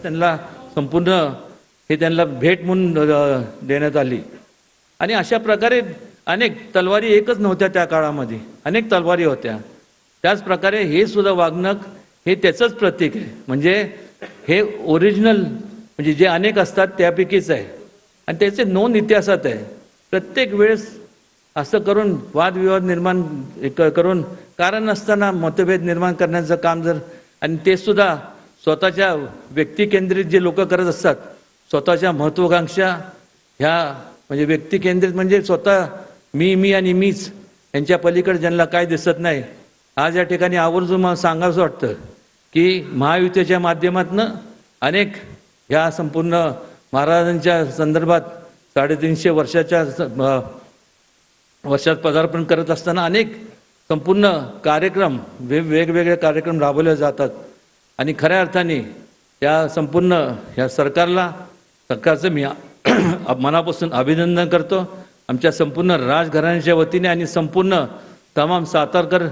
त्यांना संपूर्ण हे त्यांना भेट म्हणून देण्यात आली आणि अशा प्रकारे अनेक तलवारी एकच नव्हत्या त्या काळामध्ये, अनेक तलवारी होत्या. त्याच प्रकारे हे सुद्धा वाघनख हे त्याचंच प्रतीक आहे. म्हणजे हे ओरिजिनल म्हणजे जे अनेक असतात त्यापैकीच आहे आणि त्याचे नोंद इतिहासात आहे. प्रत्येक वेळेस असं करून वादविवाद निर्माण करून कारण नसताना मतभेद निर्माण करण्याचं काम जर आणि ते सुद्धा स्वतःच्या व्यक्तिकेंद्रित जे लोक करत असतात, स्वतःच्या महत्त्वाकांक्षा ह्या म्हणजे व्यक्तिकेंद्रित म्हणजे स्वतः मी आणि मीच यांच्या पलीकडे ज्यांना काय दिसत नाही. आज या ठिकाणी आवर्जून मला सांगावंसं वाटतं की महायुतीच्या माध्यमातून अनेक ह्या संपूर्ण महाराजांच्या संदर्भात 350 वर्षात पदार्पण करत असताना अनेक संपूर्ण कार्यक्रम वेगवेगळे कार्यक्रम राबवले जातात आणि खऱ्या अर्थाने या संपूर्ण ह्या सरकारचं मी मनापासून अभिनंदन करतो. आमच्या संपूर्ण राजघराण्याच्या वतीने आणि संपूर्ण तमाम सातारकर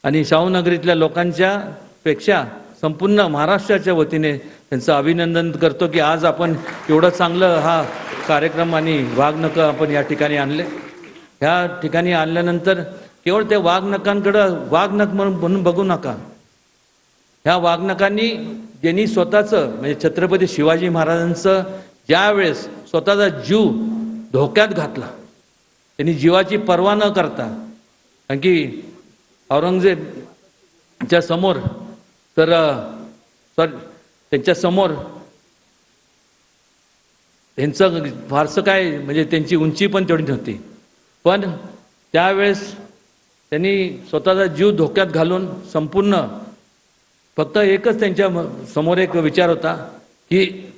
आणि शाहूनगरीतल्या लोकांच्या पेक्षा संपूर्ण महाराष्ट्राच्या वतीने त्यांचं अभिनंदन करतो की आज आपण एवढं चांगलं हा कार्यक्रम आणि वाघनखं आपण या ठिकाणी आणले. ह्या ठिकाणी आणल्यानंतर केवळ त्या वाघनखांकडं वाघनख म्हणून बघू नका. ह्या वाघनखांनी ज्यांनी स्वतःचं म्हणजे छत्रपती शिवाजी महाराजांचं ज्यावेळेस स्वतःचा जीव धोक्यात घातला, त्यांनी जीवाची पर्वा न करता, कारण की औरंगजेबच्या समोर तर त्यांच्या समोर त्यांचं फारसं काय म्हणजे त्यांची उंची पण तेवढी नव्हती, पण त्यावेळेस त्यांनी स्वतःचा जीव धोक्यात घालून संपूर्ण फक्त एकच त्यांच्या समोर एक विचार होता की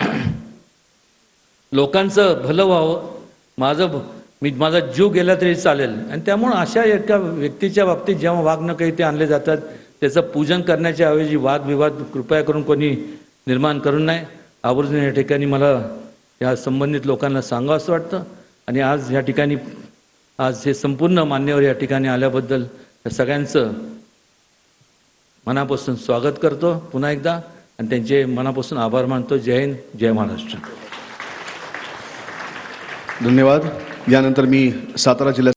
लोकांचं भलं व्हावं, माझा जीव गेला तरी चालेल. आणि त्यामुळं अशा एका व्यक्तीच्या बाबतीत जेव्हा वाघनख इथे आणले जातात त्याचं पूजन करण्याच्या ऐवजी वादविवाद कृपया करून कोणी निर्माण करू नये. आवर्जून या ठिकाणी मला या संबंधित लोकांना सांगावं असं वाटतं. आणि आज या ठिकाणी आज हे संपूर्ण मान्यवर या ठिकाणी आल्याबद्दल सगळ्यांचं मनापासून स्वागत करतो पुन्हा एकदा आणि त्यांचे मनापासून आभार मानतो. जय हिंद, जय महाराष्ट्र. धन्यवाद. यानंतर मी सातारा जिल्ह्यात